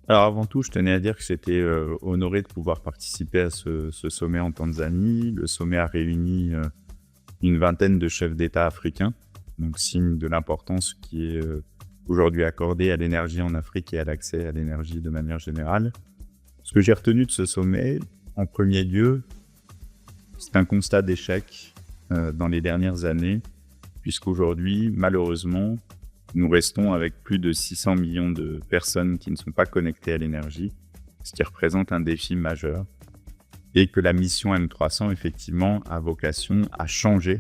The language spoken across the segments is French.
Alors avant tout, je tenais à dire que j'étais honoré de pouvoir participer à ce sommet en Tanzanie. Le sommet a réuni une vingtaine de chefs d'État africains, donc signe de l'importance qui est aujourd'hui accordée à l'énergie en Afrique et à l'accès à l'énergie de manière générale. Ce que j'ai retenu de ce sommet, en premier lieu, c'est un constat d'échec dans les dernières années, puisqu'aujourd'hui, malheureusement, nous restons avec plus de 600 millions de personnes qui ne sont pas connectées à l'énergie, ce qui représente un défi majeur, et que la mission M300, effectivement, a vocation à changer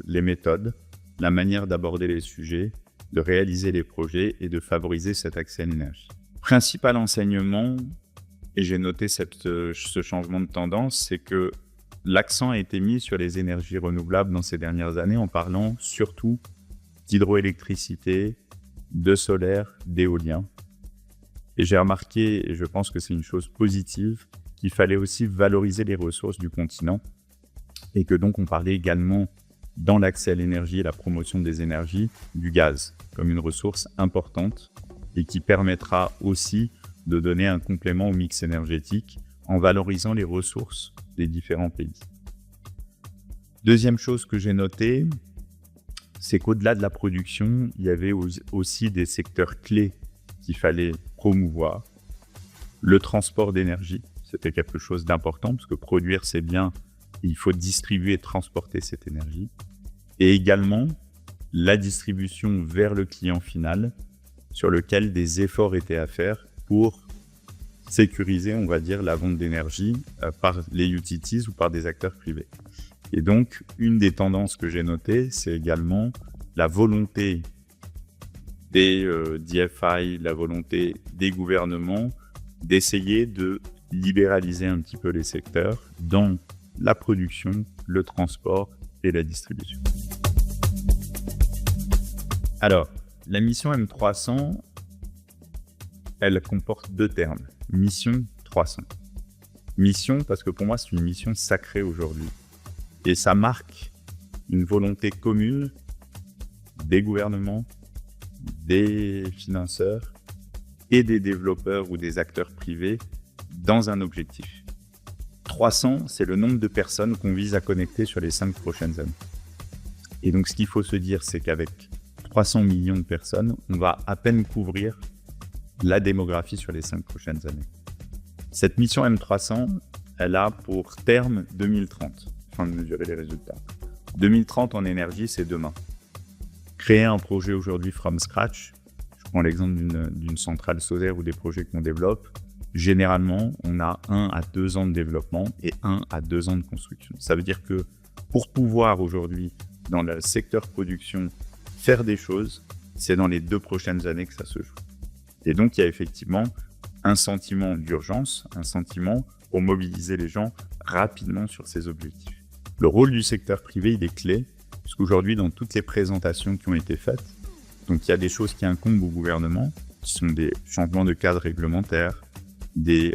les méthodes, la manière d'aborder les sujets, de réaliser les projets et de favoriser cet accès à l'énergie. Principal enseignement, et j'ai noté ce changement de tendance, c'est que l'accent a été mis sur les énergies renouvelables dans ces dernières années en parlant surtout d'hydroélectricité, de solaire, d'éolien. Et j'ai remarqué, et je pense que c'est une chose positive, qu'il fallait aussi valoriser les ressources du continent et que donc on parlait également dans l'accès à l'énergie et la promotion des énergies, du gaz comme une ressource importante et qui permettra aussi de donner un complément au mix énergétique en valorisant les ressources des différents pays. Deuxième chose que j'ai notée, c'est qu'au-delà de la production, il y avait aussi des secteurs clés qu'il fallait promouvoir. Le transport d'énergie, c'était quelque chose d'important parce que produire c'est bien, il faut distribuer et transporter cette énergie. Et également la distribution vers le client final, sur lequel des efforts étaient à faire pour sécuriser, on va dire, la vente d'énergie par les utilities ou par des acteurs privés. Et donc, une des tendances que j'ai notées, c'est également la volonté des DFI, la volonté des gouvernements d'essayer de libéraliser un petit peu les secteurs dans la production, le transport et la distribution. Alors, la mission M300, elle comporte deux termes. Mission 300. Mission parce que pour moi, c'est une mission sacrée aujourd'hui. Et ça marque une volonté commune des gouvernements, des financeurs et des développeurs ou des acteurs privés dans un objectif. 300, c'est le nombre de personnes qu'on vise à connecter sur les 5 prochaines années. Et donc, ce qu'il faut se dire, c'est qu'avec 300 millions de personnes, on va à peine couvrir la démographie sur les 5 prochaines années. Cette mission M300, elle a pour terme 2030, afin de mesurer les résultats. 2030 en énergie, c'est demain. Créer un projet aujourd'hui from scratch, je prends l'exemple d'une centrale solaire ou des projets qu'on développe, généralement, on a 1 à 2 ans de développement et 1 à 2 ans de construction. Ça veut dire que pour pouvoir aujourd'hui, dans le secteur production, faire des choses, c'est dans les 2 prochaines années que ça se joue. Et donc, il y a effectivement un sentiment d'urgence, un sentiment pour mobiliser les gens rapidement sur ces objectifs. Le rôle du secteur privé, il est clé, puisqu'aujourd'hui, dans toutes les présentations qui ont été faites, donc il y a des choses qui incombent au gouvernement, qui sont des changements de cadre réglementaire, je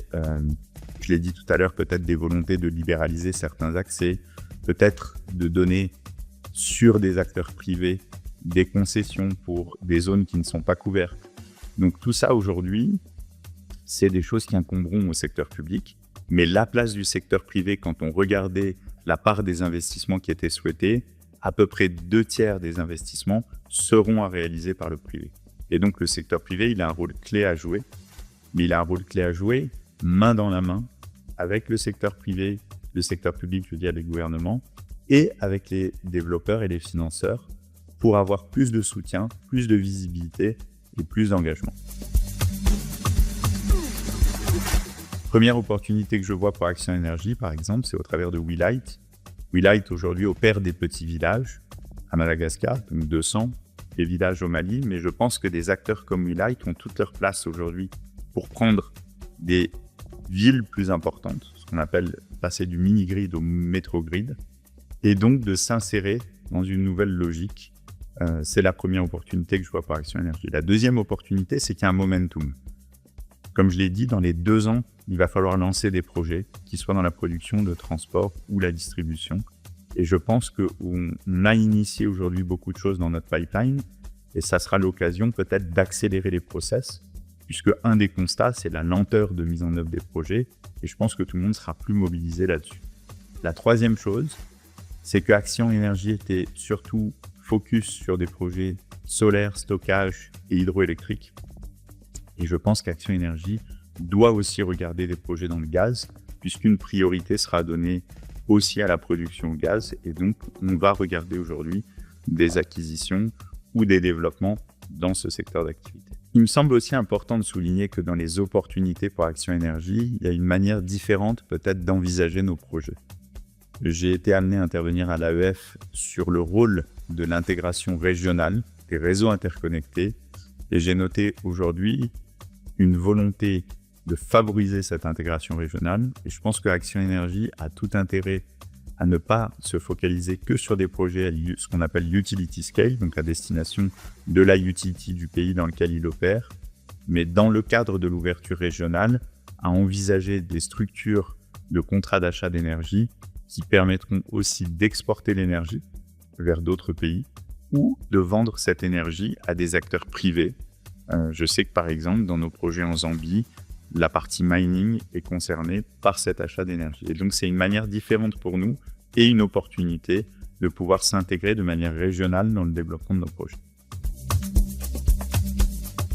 l'ai dit tout à l'heure, peut-être des volontés de libéraliser certains accès, peut-être de donner sur des acteurs privés des concessions pour des zones qui ne sont pas couvertes. Donc tout ça aujourd'hui, c'est des choses qui incomberont au secteur public, mais la place du secteur privé, quand on regardait la part des investissements qui étaient souhaités, à peu près 2/3 des investissements seront à réaliser par le privé. Et donc le secteur privé, il a un rôle clé à jouer, mais il a un rôle clé à jouer main dans la main avec le secteur privé, le secteur public, je veux dire les gouvernements, et avec les développeurs et les financeurs pour avoir plus de soutien, plus de visibilité et plus d'engagement. Première opportunité que je vois pour Action Énergie, par exemple, c'est au travers de WeLight. WeLight aujourd'hui opère des petits villages à Madagascar, donc 200, des villages au Mali, mais je pense que des acteurs comme WeLight ont toute leur place aujourd'hui pour prendre des villes plus importantes, ce qu'on appelle passer du mini-grid au métro-grid, et donc de s'insérer dans une nouvelle logique. C'est la première opportunité que je vois pour Action Énergie. La deuxième opportunité, c'est qu'il y a un momentum. Comme je l'ai dit, dans les 2 ans, il va falloir lancer des projets, qui soient dans la production, le transport ou la distribution. Et je pense qu'on a initié aujourd'hui beaucoup de choses dans notre pipeline, et ça sera l'occasion peut-être d'accélérer les process puisque un des constats, c'est la lenteur de mise en œuvre des projets, et je pense que tout le monde sera plus mobilisé là-dessus. La troisième chose, c'est que Action Énergie était surtout focus sur des projets solaires, stockage et hydroélectriques. Et je pense qu'Action Énergie doit aussi regarder des projets dans le gaz, puisqu'une priorité sera donnée aussi à la production de gaz. Et donc, on va regarder aujourd'hui des acquisitions ou des développements dans ce secteur d'activité. Il me semble aussi important de souligner que dans les opportunités pour Action Énergie, il y a une manière différente peut-être d'envisager nos projets. J'ai été amené à intervenir à l'AEF sur le rôle de l'intégration régionale, des réseaux interconnectés, et j'ai noté aujourd'hui une volonté de favoriser cette intégration régionale. Et je pense que Action Énergie a tout intérêt à ne pas se focaliser que sur des projets, ce qu'on appelle utility scale, donc à destination de la utility du pays dans lequel il opère, mais dans le cadre de l'ouverture régionale, à envisager des structures de contrats d'achat d'énergie qui permettront aussi d'exporter l'énergie vers d'autres pays ou de vendre cette énergie à des acteurs privés. Je sais que par exemple, dans nos projets en Zambie, la partie mining est concernée par cet achat d'énergie. Et donc, c'est une manière différente pour nous et une opportunité de pouvoir s'intégrer de manière régionale dans le développement de nos projets.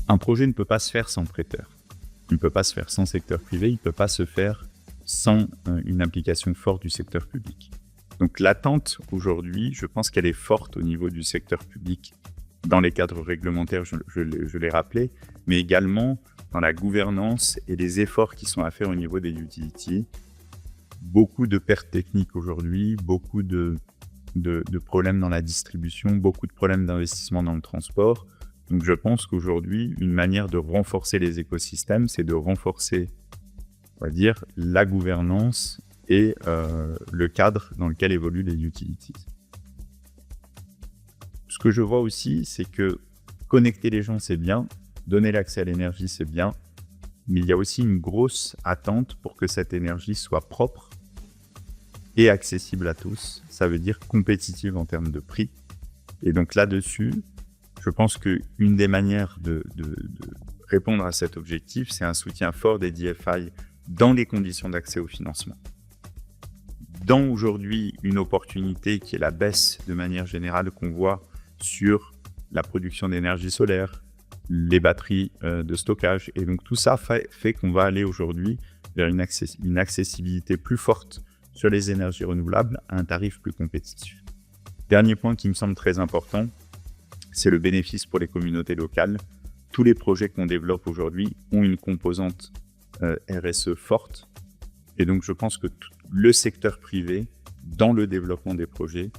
Un projet ne peut pas se faire sans prêteur. Il ne peut pas se faire sans secteur privé, il ne peut pas se faire sans une implication forte du secteur public. Donc, l'attente aujourd'hui, je pense qu'elle est forte au niveau du secteur public dans les cadres réglementaires, je l'ai rappelé, mais également dans la gouvernance et les efforts qui sont à faire au niveau des utilities. Beaucoup de pertes techniques aujourd'hui, beaucoup de problèmes dans la distribution, beaucoup de problèmes d'investissement dans le transport. Donc je pense qu'aujourd'hui, une manière de renforcer les écosystèmes, c'est de renforcer, on va dire, la gouvernance et le cadre dans lequel évoluent les utilities. Ce que je vois aussi, c'est que connecter les gens, c'est bien. Donner l'accès à l'énergie, c'est bien, mais il y a aussi une grosse attente pour que cette énergie soit propre et accessible à tous. Ça veut dire compétitive en termes de prix. Et donc là-dessus, je pense qu'une des manières de répondre à cet objectif, c'est un soutien fort des DFI dans les conditions d'accès au financement. Dans aujourd'hui une opportunité qui est la baisse de manière générale qu'on voit sur la production d'énergie solaire, les batteries de stockage. Et donc tout ça fait qu'on va aller aujourd'hui vers une accessibilité plus forte sur les énergies renouvelables à un tarif plus compétitif. Dernier point qui me semble très important, c'est le bénéfice pour les communautés locales. Tous les projets qu'on développe aujourd'hui ont une composante RSE forte. Et donc je pense que le secteur privé, dans le développement des projets,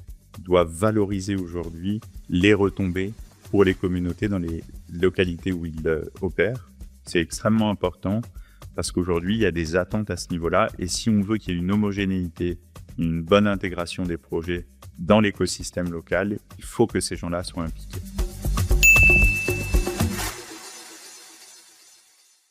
doit valoriser aujourd'hui les retombées pour les communautés dans les localités où ils opèrent. C'est extrêmement important parce qu'aujourd'hui, il y a des attentes à ce niveau-là. Et si on veut qu'il y ait une homogénéité, une bonne intégration des projets dans l'écosystème local, il faut que ces gens-là soient impliqués.